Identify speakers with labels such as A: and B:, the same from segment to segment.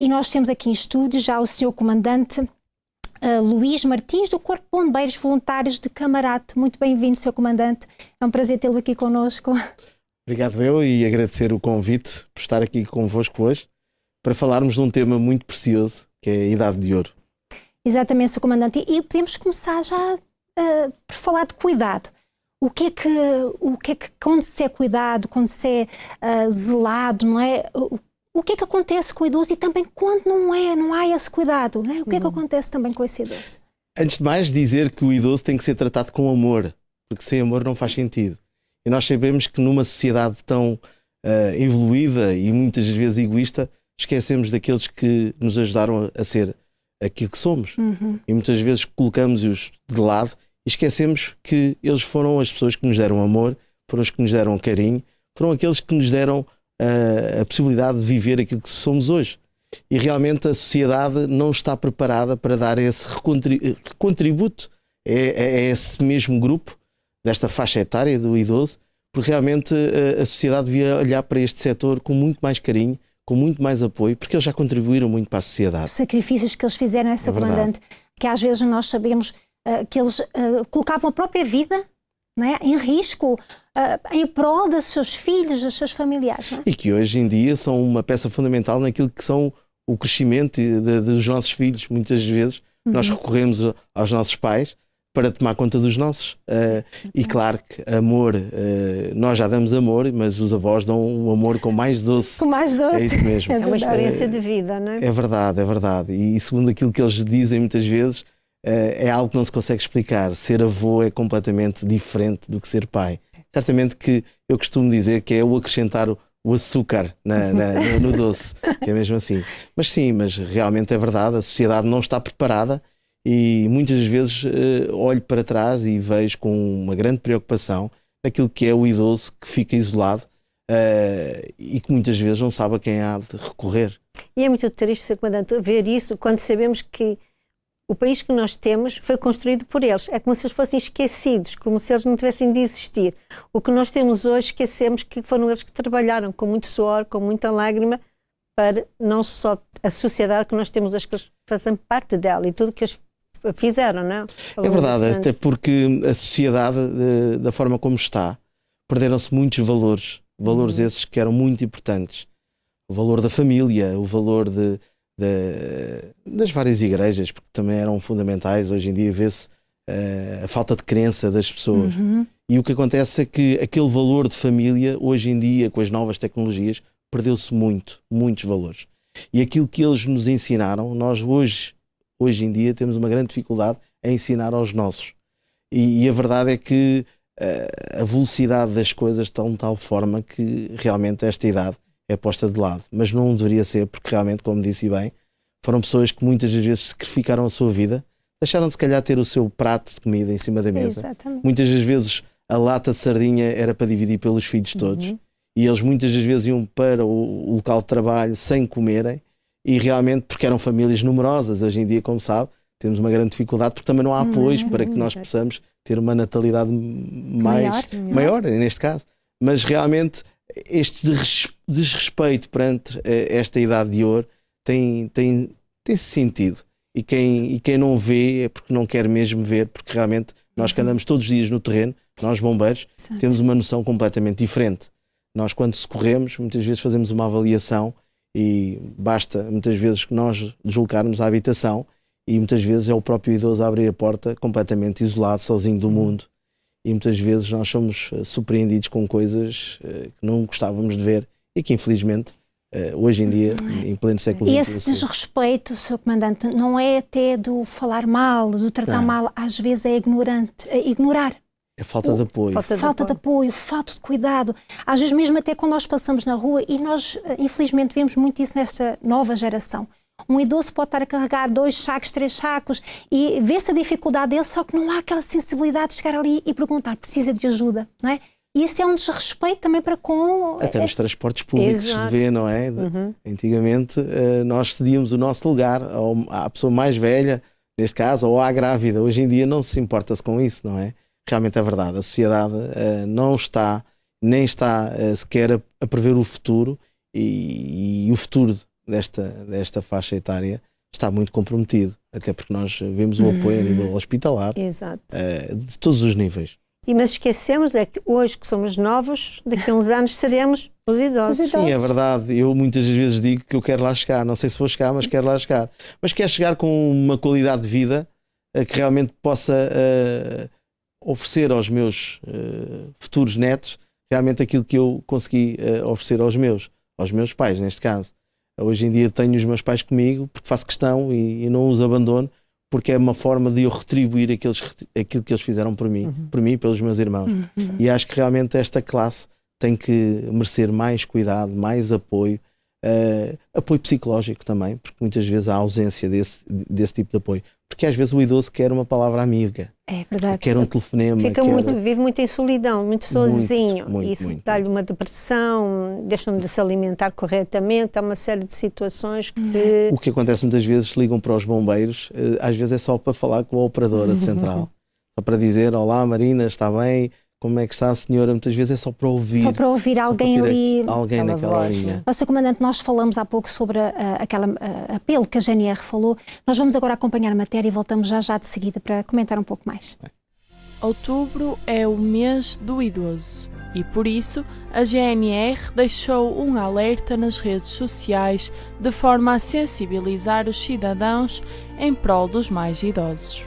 A: E nós temos aqui em estúdio já o Sr. Comandante Luís Martins, do Corpo de Bombeiros Voluntários de Camarate. Muito bem-vindo, Sr. Comandante. É um prazer tê-lo aqui connosco.
B: Obrigado eu, e agradecer o convite por estar aqui convosco hoje para falarmos de um tema muito precioso, que é a Idade de Ouro.
A: Exatamente, Sr. Comandante. E podemos começar já por falar de cuidado. O que é que quando se é cuidado, quando se é zelado, não é? O que é que acontece com o idoso e também quando não há esse cuidado, não é? O que é que acontece também com esse idoso?
B: Antes de mais, dizer que o idoso tem que ser tratado com amor, porque sem amor não faz sentido. E nós sabemos que numa sociedade tão evoluída e muitas vezes egoísta, esquecemos daqueles que nos ajudaram a ser aquilo que somos. E muitas vezes colocamos-os de lado e esquecemos que eles foram as pessoas que nos deram amor, foram os que nos deram carinho, foram aqueles que nos deram a possibilidade de viver aquilo que somos hoje. E realmente a sociedade não está preparada para dar esse contributo a esse mesmo grupo, desta faixa etária do idoso, porque realmente a sociedade devia olhar para este setor com muito mais carinho, com muito mais apoio, porque eles já contribuíram muito para a sociedade.
A: Os sacrifícios que eles fizeram, Sr. Comandante, que às vezes nós sabemos que eles colocavam a própria vida, não é, em risco, em prol dos seus filhos, dos seus familiares. Não é?
B: E que hoje em dia são uma peça fundamental naquilo que são o crescimento dos nossos filhos. Muitas vezes nós recorremos aos nossos pais para tomar conta dos nossos. E claro que amor, nós já damos amor, mas os avós dão um amor com mais doce.
A: Com mais doce.
B: É isso mesmo.
C: É uma experiência de vida, não é?
B: É verdade, é verdade. E segundo aquilo que eles dizem muitas vezes, é algo que não se consegue explicar. Ser avô é completamente diferente do que ser pai. Certamente que eu costumo dizer que é o acrescentar o açúcar no doce, que é mesmo assim. Mas sim, mas realmente é verdade, a sociedade não está preparada e muitas vezes olho para trás e vejo com uma grande preocupação naquilo que é o idoso que fica isolado e que muitas vezes não sabe a quem há de recorrer.
C: E é muito triste, Sr. Comandante, ver isso quando sabemos que o país que nós temos foi construído por eles. É como se eles fossem esquecidos, como se eles não tivessem de existir. O que nós temos hoje, esquecemos que foram eles que trabalharam com muito suor, com muita lágrima, para não só a sociedade que nós temos, as que fazem parte dela e tudo que eles fizeram, não é?
B: É verdade, até porque a sociedade, da forma como está, perderam-se muitos valores. Valores esses que eram muito importantes. O valor da família, o valor das várias igrejas, porque também eram fundamentais. Hoje em dia vê-se a falta de crença das pessoas. E o que acontece é que aquele valor de família, hoje em dia, com as novas tecnologias, perdeu-se muitos valores. E aquilo que eles nos ensinaram, nós hoje em dia temos uma grande dificuldade em ensinar aos nossos. E a verdade é que a velocidade das coisas está de tal forma que realmente esta idade é posta de lado, mas não deveria ser, porque realmente, como disse bem, foram pessoas que muitas das vezes sacrificaram a sua vida, deixaram de se calhar ter o seu prato de comida em cima da mesa.
A: Exatamente.
B: Muitas das vezes a lata de sardinha era para dividir pelos filhos todos, e eles muitas das vezes iam para o local de trabalho sem comerem, e realmente porque eram famílias numerosas. Hoje em dia, como sabe, temos uma grande dificuldade porque também não há apoios para que nós possamos ter uma natalidade maior neste caso. Mas realmente este desrespeito perante esta idade de ouro tem sentido. E quem não vê é porque não quer mesmo ver, porque realmente nós que andamos todos os dias no terreno, nós bombeiros, temos uma noção completamente diferente. Nós, quando socorremos, muitas vezes fazemos uma avaliação e basta muitas vezes que nós deslocarmos à habitação e muitas vezes é o próprio idoso a abrir a porta completamente isolado, sozinho do mundo. E muitas vezes nós somos surpreendidos com coisas que não gostávamos de ver e que infelizmente hoje em dia, em pleno século XXI...
A: E esse desrespeito, Sr. Comandante, não é até do falar mal, do tratar mal, às vezes é ignorar.
B: É falta de apoio.
A: Falta de apoio, falta de cuidado. Às vezes mesmo até quando nós passamos na rua, e nós infelizmente vemos muito isso nesta nova geração. Um idoso pode estar a carregar 2 sacos, 3 sacos e vê-se a dificuldade dele, só que não há aquela sensibilidade de chegar ali e perguntar, precisa de ajuda, não é? E isso é um desrespeito também para com...
B: Até nos transportes públicos se vê, não é? Antigamente nós cedíamos o nosso lugar à pessoa mais velha, neste caso, ou à grávida. Hoje em dia não se importa-se com isso, não é? Realmente é verdade. A sociedade não está, nem está sequer a prever o futuro e o futuro desta faixa etária está muito comprometido, até porque nós vemos o apoio a nível hospitalar,
C: Exato.
B: De todos os níveis.
C: Mas esquecemos é que hoje que somos novos, daqui a uns anos seremos os idosos.
B: Sim, é verdade. Eu muitas vezes digo que eu quero lá chegar. Não sei se vou chegar, mas quero lá chegar. Mas quero chegar com uma qualidade de vida que realmente possa oferecer aos meus futuros netos realmente aquilo que eu consegui oferecer aos meus pais, neste caso. Hoje em dia tenho os meus pais comigo porque faço questão e não os abandono, porque é uma forma de eu retribuir aquilo que eles fizeram por mim e pelos meus irmãos. E acho que realmente esta classe tem que merecer mais cuidado, mais apoio, apoio psicológico também, porque muitas vezes há ausência desse tipo de apoio. Porque às vezes o idoso quer uma palavra amiga,
A: é verdade,
B: quer um telefonema.
C: Vive muito em solidão, muito sozinho. Isso
B: muito.
C: dá-lhe uma depressão, deixam de se alimentar corretamente, há uma série de situações que...
B: O que acontece muitas vezes, ligam para os bombeiros, às vezes é só para falar com a operadora de central. Só para dizer, olá Marina, está bem? Como é que está a senhora? Muitas vezes é só para ouvir.
A: Só para ouvir alguém ali.
B: Alguém naquela linha.
A: Sr. Comandante, nós falamos há pouco sobre aquele apelo que a GNR falou. Nós vamos agora acompanhar a matéria e voltamos já de seguida para comentar um pouco mais.
D: Outubro é o mês do idoso e, por isso, a GNR deixou um alerta nas redes sociais de forma a sensibilizar os cidadãos em prol dos mais idosos.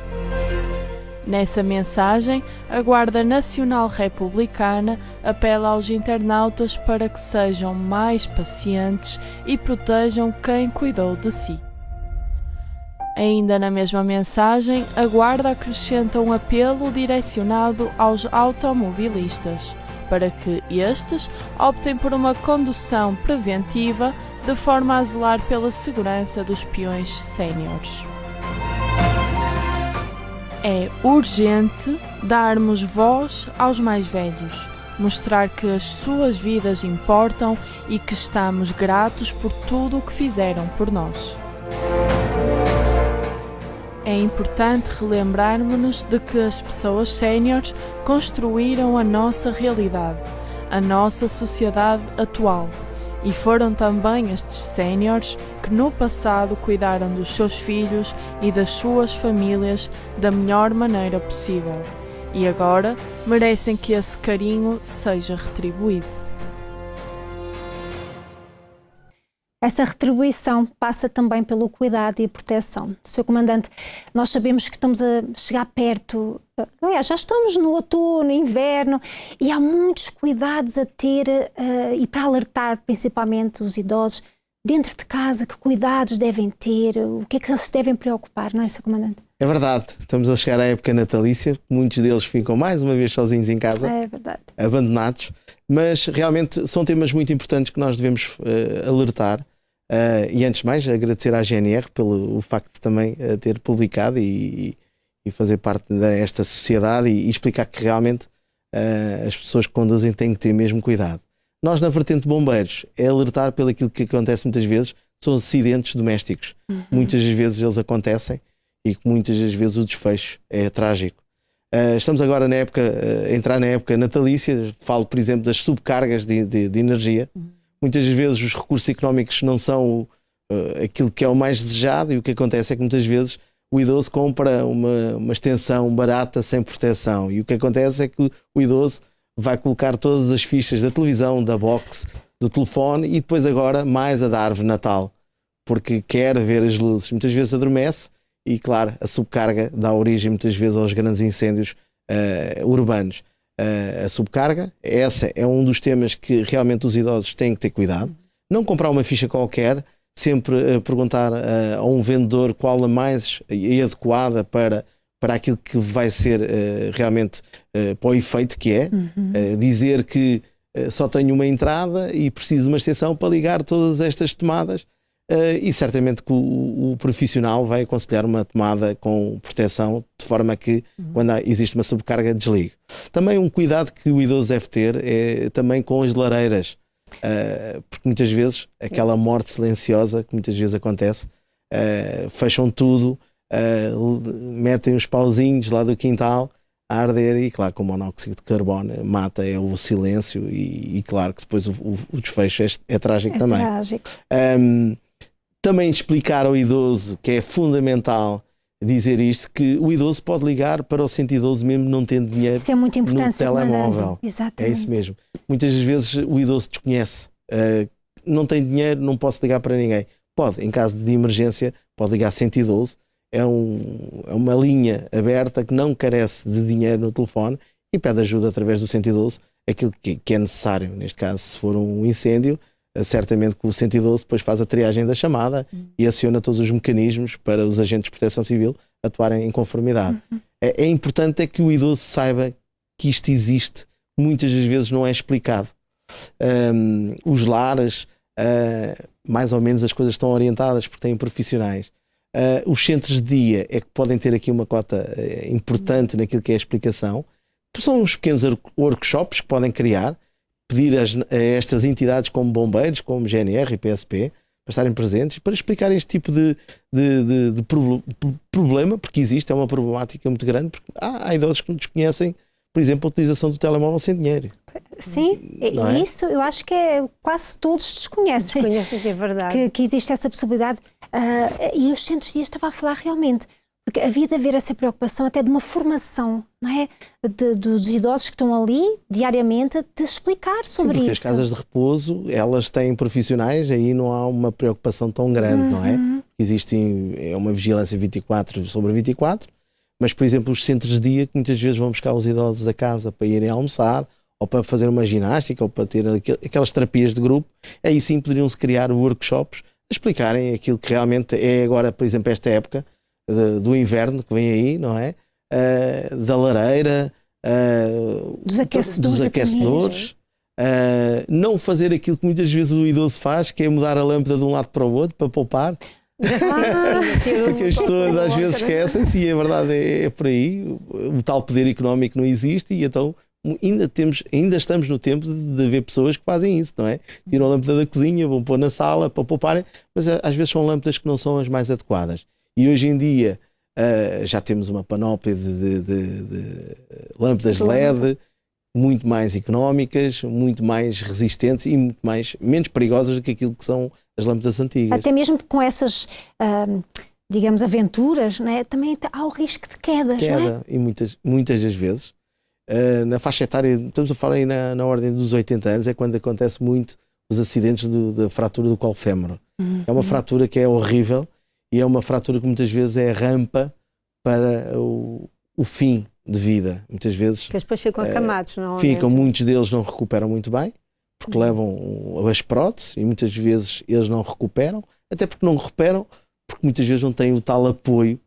D: Nessa mensagem, a Guarda Nacional Republicana apela aos internautas para que sejam mais pacientes e protejam quem cuidou de si. Ainda na mesma mensagem, a Guarda acrescenta um apelo direcionado aos automobilistas, para que estes optem por uma condução preventiva de forma a zelar pela segurança dos peões séniores. É urgente darmos voz aos mais velhos, mostrar que as suas vidas importam e que estamos gratos por tudo o que fizeram por nós. É importante relembrarmos-nos de que as pessoas séniores construíram a nossa realidade, a nossa sociedade atual. E foram também estes séniores que no passado cuidaram dos seus filhos e das suas famílias da melhor maneira possível. E agora merecem que esse carinho seja retribuído.
A: Essa retribuição passa também pelo cuidado e a proteção. Sr. Comandante, nós sabemos que estamos a chegar perto, aliás, já estamos no outono, inverno, e há muitos cuidados a ter e para alertar principalmente os idosos dentro de casa, que cuidados devem ter, o que é que eles se devem preocupar, não é, Sr. Comandante?
B: É verdade, estamos a chegar à época natalícia, muitos deles ficam mais uma vez sozinhos em casa,
A: é verdade,
B: abandonados, mas realmente são temas muito importantes que nós devemos alertar. E antes de mais agradecer à GNR pelo facto de também ter publicado e fazer parte desta sociedade e explicar que realmente as pessoas que conduzem têm que ter mesmo cuidado. Nós na vertente de bombeiros é alertar pelo aquilo que acontece muitas vezes, são acidentes domésticos. Muitas das vezes eles acontecem e muitas das vezes o desfecho é trágico. Estamos agora na época, a entrar na época natalícia, falo por exemplo das subcargas de energia. Muitas vezes os recursos económicos não são aquilo que é o mais desejado e o que acontece é que muitas vezes o idoso compra uma extensão barata sem proteção e o que acontece é que o idoso vai colocar todas as fichas da televisão, da box, do telefone e depois agora mais a da árvore Natal, porque quer ver as luzes. Muitas vezes adormece e claro, a subcarga dá origem muitas vezes aos grandes incêndios urbanos. A subcarga, essa é um dos temas que realmente os idosos têm que ter cuidado. Não comprar uma ficha qualquer, sempre perguntar a um vendedor qual a mais adequada para aquilo que vai ser realmente para o efeito que é. Dizer que só tenho uma entrada e preciso de uma extensão para ligar todas estas tomadas. E certamente que o profissional vai aconselhar uma tomada com proteção de forma que quando existe uma subcarga desligue. Também um cuidado que o idoso deve ter é também com as lareiras, porque muitas vezes aquela morte silenciosa que muitas vezes acontece, fecham tudo, metem os pauzinhos lá do quintal a arder e claro, com o monóxido de carbono mata o silêncio e claro que depois o desfecho é trágico também.
A: Trágico.
B: Também explicar ao idoso, que é fundamental dizer isto, que o idoso pode ligar para o 112 mesmo não tendo dinheiro
A: Isso é muito importante,
B: no
A: Sr. Comandante.
B: telemóvel.
A: Exatamente.
B: É isso mesmo. Muitas vezes o idoso desconhece. Não tem dinheiro, não posso ligar para ninguém. Pode, em caso de emergência, pode ligar 112. É uma linha aberta que não carece de dinheiro no telefone e pede ajuda através do 112, aquilo que é necessário. Neste caso, se for um incêndio, certamente que o 112 depois faz a triagem da chamada e aciona todos os mecanismos para os agentes de proteção civil atuarem em conformidade. É importante é que o idoso saiba que isto existe, muitas das vezes não é explicado. Os lares, mais ou menos as coisas estão orientadas porque têm profissionais. Os centros de dia é que podem ter aqui uma cota importante naquilo que é a explicação. São os pequenos workshops que podem criar, pedir a estas entidades como bombeiros, como GNR e PSP, para estarem presentes, para explicar este tipo de problema, porque existe, é uma problemática muito grande, porque há idosos que não desconhecem, por exemplo, a utilização do telemóvel sem dinheiro.
A: Sim, isso eu acho que quase todos desconhecem.
C: Desconhecem que é verdade.
A: Que existe essa possibilidade. E os centros de dia estava a falar realmente, porque havia de haver essa preocupação até de uma formação, não é? Dos idosos que estão ali diariamente, de explicar sobre
B: porque
A: isso.
B: As casas de repouso, elas têm profissionais, aí não há uma preocupação tão grande, não é? Existe uma vigilância 24 sobre 24, mas, por exemplo, os centros de dia, que muitas vezes vão buscar os idosos a casa para irem almoçar, ou para fazer uma ginástica, ou para ter aquelas terapias de grupo, aí sim poderiam-se criar workshops a explicarem aquilo que realmente é agora, por exemplo, esta época do inverno que vem aí, não é? Da lareira,
A: dos aquecedores.
B: Não fazer aquilo que muitas vezes o idoso faz, que é mudar a lâmpada de um lado para o outro para poupar. Porque as pessoas às vezes esquecem-se e a verdade é por aí. O tal poder económico não existe e então ainda estamos no tempo de haver pessoas que fazem isso, não é? Tiram a lâmpada da cozinha, vão pôr na sala para pouparem, mas às vezes são lâmpadas que não são as mais adequadas. E hoje em dia já temos uma panóplia de lâmpadas LED muito mais económicas, muito mais resistentes e muito menos perigosas do que aquilo que são as lâmpadas antigas.
A: Até mesmo com essas, digamos, aventuras, não é? Também há o risco de quedas, não é?
B: E muitas das vezes, na faixa etária, estamos a falar aí na ordem dos 80 anos, é quando acontece muito os acidentes da fratura do colo fémur. É uma fratura que é horrível e é uma fratura que muitas vezes é a rampa para o fim de vida. Muitas vezes
C: que depois ficam acamados, não?
B: Muitos deles não recuperam muito bem, porque levam as próteses e muitas vezes eles não recuperam, até porque não recuperam, porque muitas vezes não têm o tal apoio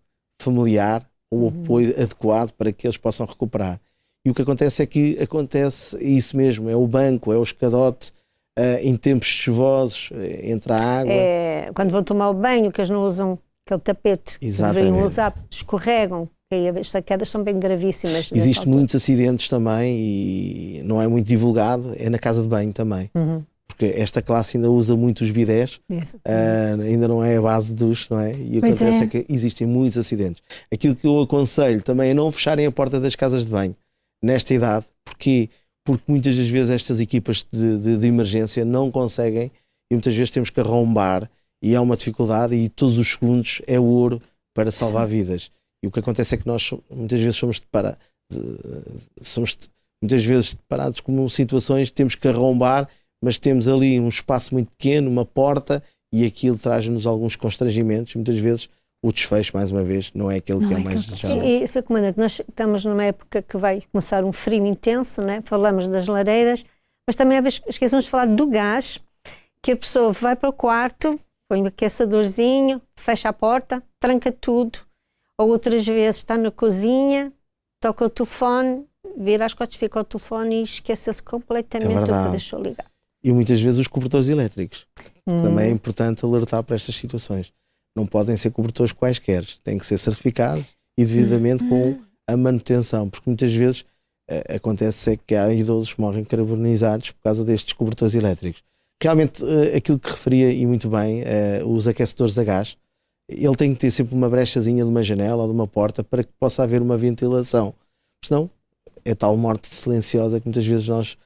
B: familiar ou o apoio adequado para que eles possam recuperar. E o que acontece é que acontece isso mesmo, é o banco, é o escadote, em tempos chuvosos, entre a água.
C: Quando vão tomar o banho, que eles não usam aquele tapete que deveriam usar, escorregam. E estas quedas são bem gravíssimas.
B: Existem muitos acidentes também e não é muito divulgado, é na casa de banho também. Porque esta classe ainda usa muito os bidés, ainda não é a base dos, não é? E o que acontece é que existem muitos acidentes. Aquilo que eu aconselho também é não fecharem a porta das casas de banho nesta idade. Porquê? Porque muitas das vezes estas equipas de emergência não conseguem e muitas vezes temos que arrombar e há uma dificuldade e todos os segundos é ouro para salvar vidas. E o que acontece é que nós muitas vezes somos muitas vezes deparados com situações que temos que arrombar, mas temos ali um espaço muito pequeno, uma porta, e aquilo traz-nos alguns constrangimentos. Muitas vezes o desfecho, mais uma vez, não é aquele que é mais desejável.
C: E, Sr. Comandante, nós estamos numa época que vai começar um frio intenso, né? Falamos das lareiras, mas também às vezes esquecemos de falar do gás, que a pessoa vai para o quarto, põe um aquecedorzinho, fecha a porta, tranca tudo. Ou outras vezes está na cozinha, toca o telefone, vira as costas, fica o telefone e esquece-se completamente do que deixou ligar.
B: E muitas vezes os cobertores elétricos. Também é importante alertar para estas situações. Não podem ser cobertores quaisquer, têm que ser certificados e devidamente com a manutenção, porque muitas vezes acontece que há idosos que morrem carbonizados por causa destes cobertores elétricos. Realmente, aquilo que referia e muito bem, os aquecedores a gás, ele tem que ter sempre uma brechazinha de uma janela ou de uma porta para que possa haver uma ventilação. Senão é tal morte silenciosa que muitas vezes nós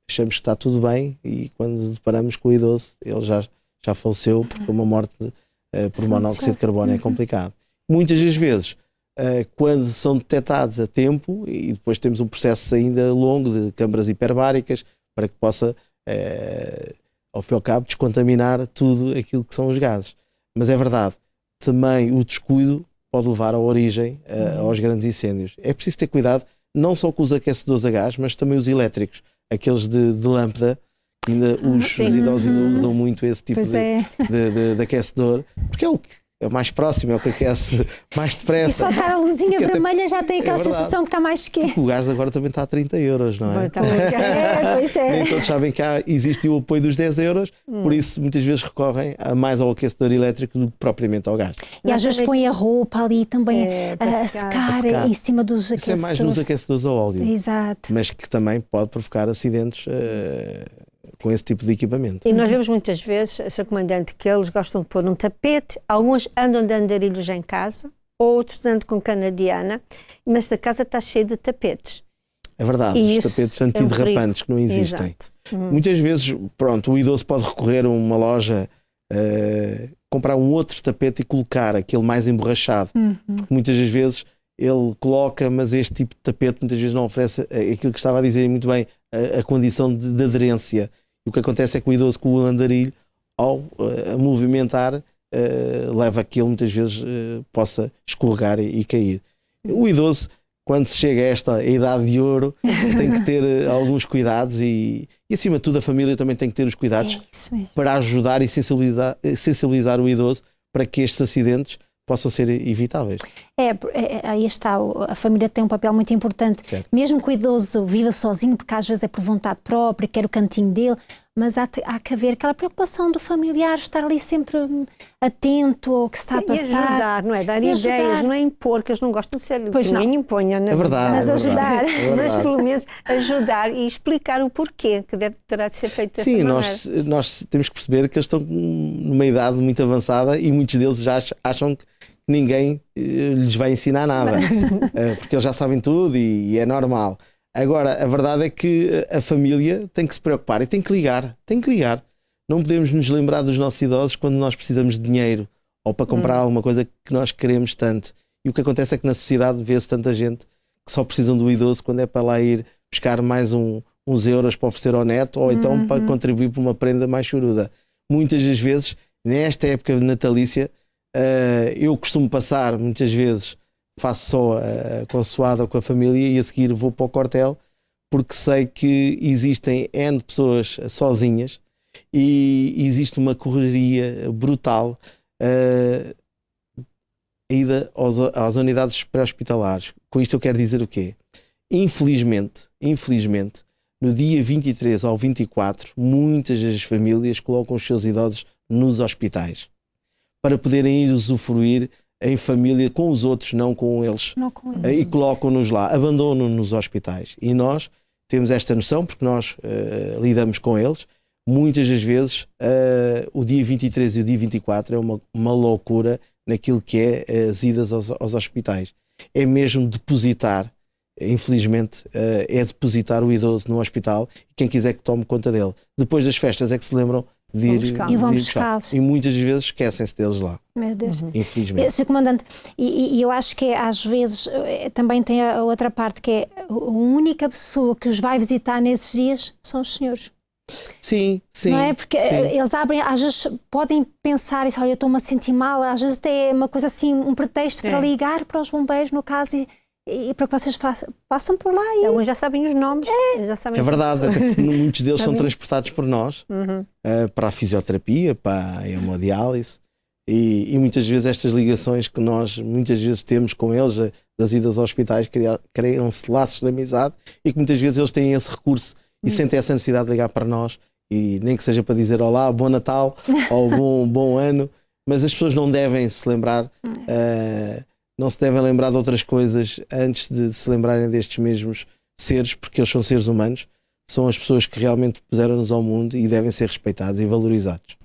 B: achamos que está tudo bem e quando deparamos com o idoso ele já já faleceu por uma morte por
A: Sim,
B: monóxido de carbono. É complicado. Muitas das vezes, quando são detectados a tempo, e depois temos um processo ainda longo de câmaras hiperbáricas para que possa, ao fim e ao cabo, descontaminar tudo aquilo que são os gases. Mas é verdade, também o descuido pode levar à origem aos grandes incêndios. É preciso ter cuidado, não só com os aquecedores a gás, mas também os elétricos, aqueles de lâmpada. Ainda os idosos ainda usam muito esse tipo de aquecedor, porque é o mais próximo, é o que aquece mais depressa.
A: E só estar a luzinha vermelha já tem aquela
B: verdade.
A: sensação que está mais quente.
B: O gás agora também está a 30 euros, não é?
C: Pois é.
B: Nem todos sabem que existe o apoio dos 10 euros, por isso muitas vezes recorrem mais ao aquecedor elétrico do que propriamente ao gás.
A: E às vezes põe a roupa ali também a secar em cima dos
B: Isso
A: aquecedores.
B: é mais nos aquecedores a óleo,
A: Exato.
B: mas que também pode provocar acidentes com esse tipo de equipamento.
C: E nós vemos muitas vezes, Sr. Comandante, que eles gostam de pôr um tapete, alguns andam de andarilhos em casa, outros andam com canadiana, mas a casa está cheia de tapetes.
B: É verdade,
C: E
B: os
C: isso
B: tapetes
C: é um
B: antiderrapantes que não existem. Muitas vezes, pronto, o idoso pode recorrer a uma loja, comprar um outro tapete e colocar aquele mais emborrachado, porque muitas das vezes ele coloca, mas este tipo de tapete muitas vezes não oferece aquilo que estava a dizer muito bem, a condição de aderência. E o que acontece é que o idoso com o andarilho, ao movimentar, leva a que ele muitas vezes possa escorregar e cair. O idoso, quando se chega a esta idade de ouro, tem que ter alguns cuidados e acima de tudo a família também tem que ter os cuidados para ajudar e sensibilizar o idoso para que estes acidentes possam ser evitáveis.
A: Aí está, a família tem um papel muito importante,
B: certo.
A: Mesmo que o idoso viva sozinho, porque às vezes é por vontade própria, quer o cantinho dele, mas há que haver aquela preocupação do familiar, estar ali sempre atento ao que se está a passar.
C: E ajudar, não é? Dar ideias, não é impor, que eles não gostam de ser,
A: pois
C: que
A: não.
C: nem imponham,
B: É verdade.
A: Mas ajudar.
C: Mas pelo menos ajudar e explicar o porquê, que terá de ser feito dessa maneira.
B: Sim, nós temos que perceber que eles estão numa idade muito avançada e muitos deles já acham que ninguém lhes vai ensinar nada, porque eles já sabem tudo e é normal. Agora, a verdade é que a família tem que se preocupar e tem que ligar. Não podemos nos lembrar dos nossos idosos quando nós precisamos de dinheiro ou para comprar alguma coisa que nós queremos tanto. E o que acontece é que na sociedade vê-se tanta gente que só precisam do idoso quando é para lá ir buscar mais uns euros para oferecer ao neto ou então para contribuir para uma prenda mais choruda. Muitas das vezes, nesta época natalícia, eu costumo passar muitas vezes, faço só a consoada com a família e a seguir vou para o quartel, porque sei que existem N pessoas sozinhas e existe uma correria brutal a ida às unidades pré-hospitalares. Com isto eu quero dizer o quê? Infelizmente, no dia 23 ao 24, muitas das famílias colocam os seus idosos nos hospitais para poderem ir usufruir em família com os outros, não com eles. E colocam-nos lá, abandonam-nos nos hospitais. E nós temos esta noção, porque nós lidamos com eles. Muitas das vezes, o dia 23 e o dia 24 é uma loucura naquilo que é as idas aos hospitais. É mesmo depositar, infelizmente, é depositar o idoso no hospital e quem quiser que tome conta dele. Depois das festas é que se lembram de ir buscá-los. E muitas vezes esquecem-se deles lá.
A: Meu Deus.
B: Infelizmente.
A: Sr. Comandante, e eu acho que às vezes também tem a outra parte, que é a única pessoa que os vai visitar nesses dias são os senhores.
B: Sim.
A: Não é? Porque eles abrem, às vezes podem pensar isso, eu estou-me a sentir mal, às vezes até é uma coisa assim, um pretexto para ligar para os bombeiros, no caso, e para que vocês passam por lá.
C: Alguns já sabem os nomes. Já sabem
B: verdade, até porque muitos deles são transportados por nós para a fisioterapia, para a hemodiálise. E muitas vezes estas ligações que nós muitas vezes temos com eles, das idas aos hospitais, criam-se laços de amizade e que muitas vezes eles têm esse recurso e sentem essa necessidade de ligar para nós, e nem que seja para dizer olá, bom Natal ou bom ano, mas as pessoas não devem se lembrar, não se devem lembrar de outras coisas antes de se lembrarem destes mesmos seres, porque eles são seres humanos, são as pessoas que realmente puseram-nos ao mundo e devem ser respeitados e valorizados.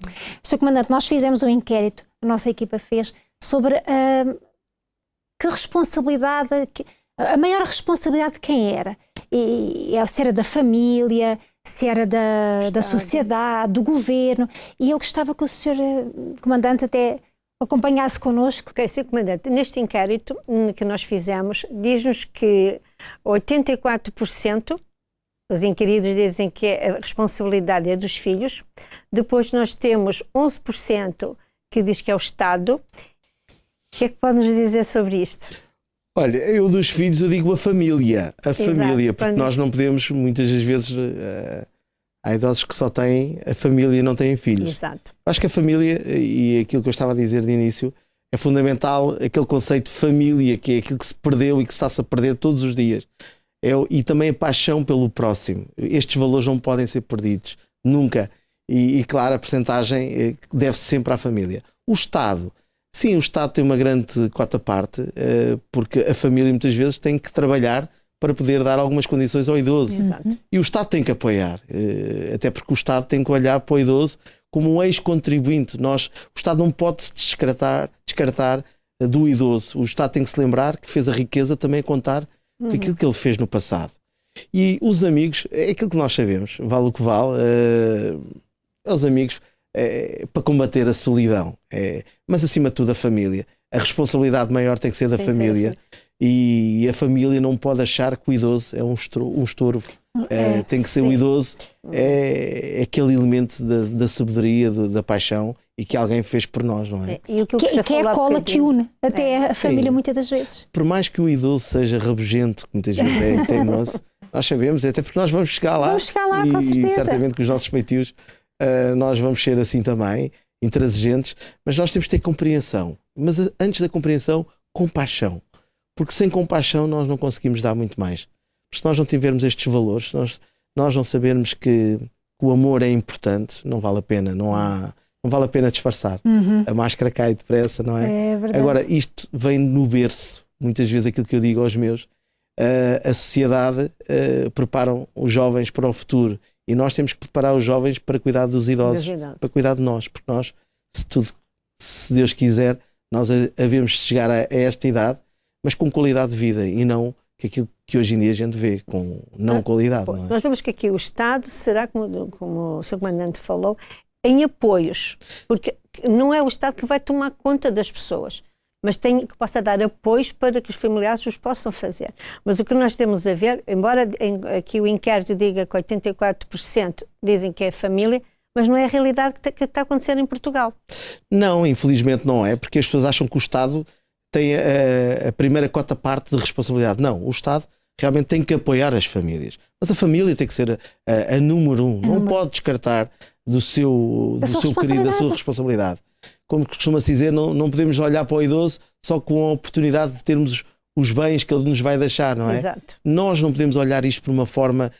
A: Sr. Comandante, nós fizemos um inquérito, a nossa equipa fez, sobre que responsabilidade, a maior responsabilidade de quem era. E se era da família, se era da sociedade, do governo, e eu gostava que o Sr. Comandante até acompanhasse connosco.
C: Ok, Sr. Comandante, neste inquérito que nós fizemos, diz-nos que 84% os inquiridos dizem que a responsabilidade é dos filhos. Depois nós temos 11% que diz que é o Estado. O que é que pode nos dizer sobre isto?
B: Olha, eu dos filhos eu digo a família. Família, porque nós não podemos, muitas das vezes, há idosos que só têm a família e não têm filhos.
C: Exato.
B: Acho que a família, e aquilo que eu estava a dizer de início, é fundamental aquele conceito de família, que é aquilo que se perdeu e que se está-se a perder todos os dias. E também a paixão pelo próximo. Estes valores não podem ser perdidos, nunca. E claro, a percentagem deve-se sempre à família. O Estado, sim, o Estado tem uma grande cota parte, porque a família muitas vezes tem que trabalhar para poder dar algumas condições ao idoso.
C: Exato.
B: E o Estado tem que apoiar, até porque o Estado tem que olhar para o idoso como um ex-contribuinte. O Estado não pode se descartar do idoso. O Estado tem que se lembrar que fez a riqueza também a contar com aquilo que ele fez no passado. E os amigos, é aquilo que nós sabemos, vale o que vale, os amigos para combater a solidão. Mas acima de tudo a família. A responsabilidade maior tem que ser da família. E a família não pode achar que o idoso é um estorvo. Tem que ser o idoso, é aquele elemento da sabedoria, da paixão e que alguém fez por nós, não é?
A: Que é a cola que une até a família, muitas das vezes.
B: Por mais que o idoso seja rabugento, que muitas vezes é teimoso, nós sabemos, até porque nós vamos chegar lá.
A: Vamos chegar lá, com certeza.
B: E certamente que os nossos feitios nós vamos ser assim também, intransigentes, mas nós temos que ter compreensão. Mas antes da compreensão, compaixão. Porque sem compaixão nós não conseguimos dar muito mais. Se nós não tivermos estes valores, nós não sabermos que o amor é importante, não vale a pena, não vale a pena disfarçar. A máscara cai depressa, não é?
A: É verdade.
B: Agora, isto vem no berço. Muitas vezes aquilo que eu digo aos meus, a sociedade prepara os jovens para o futuro e nós temos que preparar os jovens para cuidar dos idosos, para cuidar de nós, porque nós, se Deus quiser, nós havemos chegar a esta idade, mas com qualidade de vida e não que aquilo que hoje em dia a gente vê com não qualidade. Não é?
C: Nós vemos que aqui o Estado será, como o Sr. Comandante falou, em apoios, porque não é o Estado que vai tomar conta das pessoas, mas tem que possa dar apoios para que os familiares os possam fazer. Mas o que nós temos a ver, embora aqui o inquérito diga que 84% dizem que é família, mas não é a realidade que está a acontecer em Portugal.
B: Não, infelizmente não é, porque as pessoas acham que o Estado tem a primeira cota parte de responsabilidade. Não, o Estado realmente tem que apoiar as famílias. Mas a família tem que ser a número um. Não pode descartar do seu querido, da sua responsabilidade. Como costuma-se dizer, não podemos olhar para o idoso só com a oportunidade de termos os bens que ele nos vai deixar, não é?
C: Exato.
B: Nós não podemos olhar isto por uma forma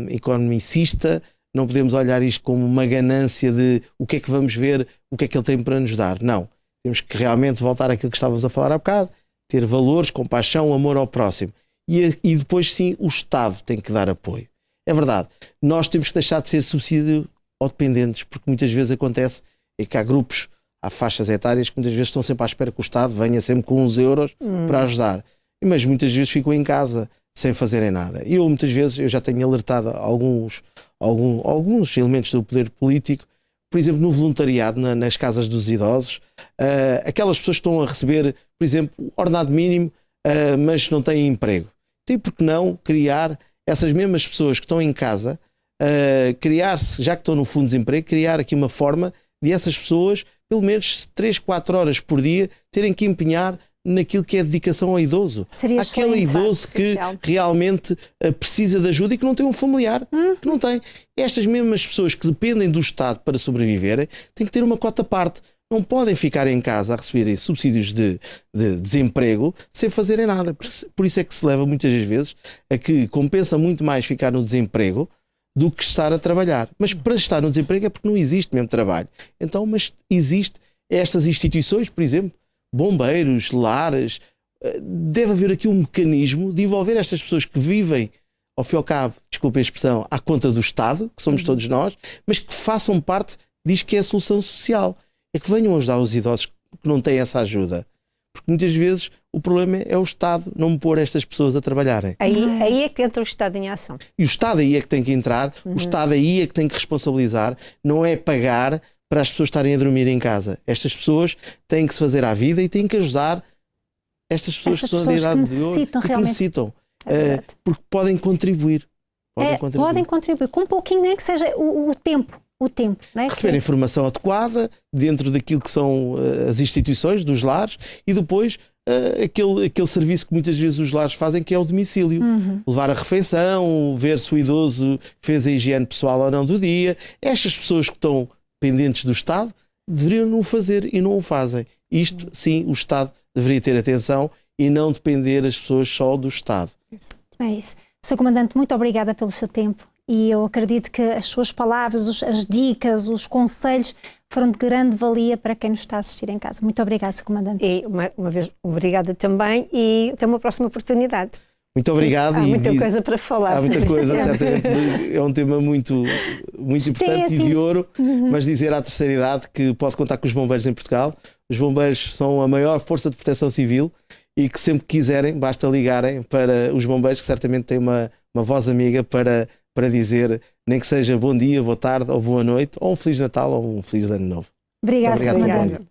B: economicista, não podemos olhar isto como uma ganância de o que é que vamos ver, o que é que ele tem para nos dar. Não. Temos que realmente voltar àquilo que estávamos a falar há bocado, ter valores, compaixão, amor ao próximo. E depois sim o Estado tem que dar apoio. É verdade, nós temos que deixar de ser subsídio ou dependentes, porque muitas vezes acontece que há grupos, há faixas etárias que muitas vezes estão sempre à espera que o Estado venha sempre com uns euros para ajudar. Mas muitas vezes ficam em casa sem fazerem nada. E muitas vezes eu já tenho alertado alguns elementos do poder político, por exemplo, no voluntariado, nas casas dos idosos, aquelas pessoas que estão a receber, por exemplo, ordenado mínimo, mas não têm emprego. Tem por que não criar essas mesmas pessoas que estão em casa, criar-se, já que estão no fundo de desemprego, criar aqui uma forma de essas pessoas, pelo menos 3, 4 horas por dia, terem que empenhar naquilo que é dedicação ao idoso.
A: Seria
B: aquele idoso que realmente precisa de ajuda e que não tem um familiar, que não tem. Estas mesmas pessoas que dependem do Estado para sobreviverem têm que ter uma cota parte. Não podem ficar em casa a receberem subsídios de desemprego sem fazerem nada. Por isso é que se leva muitas vezes a que compensa muito mais ficar no desemprego do que estar a trabalhar. Mas para estar no desemprego é porque não existe mesmo trabalho. Então, mas existe estas instituições, por exemplo, bombeiros, lares, deve haver aqui um mecanismo de envolver estas pessoas que vivem, ao fim e ao cabo, desculpa a expressão, à conta do Estado, que somos todos nós, mas que façam parte disto que é a solução social. É que venham ajudar os idosos que não têm essa ajuda. porque muitas vezes o problema é o Estado não pôr estas pessoas a trabalharem.
C: Aí é que entra o Estado em ação.
B: E o Estado aí é que tem que entrar, o Estado aí é que tem que responsabilizar, não é pagar para as pessoas estarem a dormir em casa. Estas pessoas têm que se fazer à vida e têm que ajudar estas pessoas que são da idade de ouro e que necessitam. Porque podem contribuir.
A: Podem contribuir com um pouquinho, nem que seja o tempo. Não é?
B: Receber informação adequada dentro daquilo que são as instituições dos lares e depois aquele serviço que muitas vezes os lares fazem, que é o domicílio. Levar a refeição, ver se o idoso fez a higiene pessoal ou não do dia. Estas pessoas que estão pendentes do Estado deveriam não o fazer e não o fazem. Isto, sim, o Estado deveria ter atenção e não depender as pessoas só do Estado.
A: É isso. Sr. Comandante, muito obrigada pelo seu tempo. E eu acredito que as suas palavras, as dicas, os conselhos foram de grande valia para quem nos está a assistir em casa. Muito obrigada, Sr. Comandante.
C: E uma vez, obrigada também e até uma próxima oportunidade.
B: Muito obrigado.
C: Há muita coisa para falar.
B: Há muita coisa, certamente. É um tema muito importante
A: assim,
B: e de ouro, mas dizer à terceira idade que pode contar com os bombeiros em Portugal. Os bombeiros são a maior força de proteção civil e que sempre que quiserem, basta ligarem para os bombeiros, que certamente têm uma voz amiga para dizer, nem que seja bom dia, boa tarde ou boa noite, ou um Feliz Natal ou um Feliz Ano Novo.
A: Obrigada, Sr. Comandante.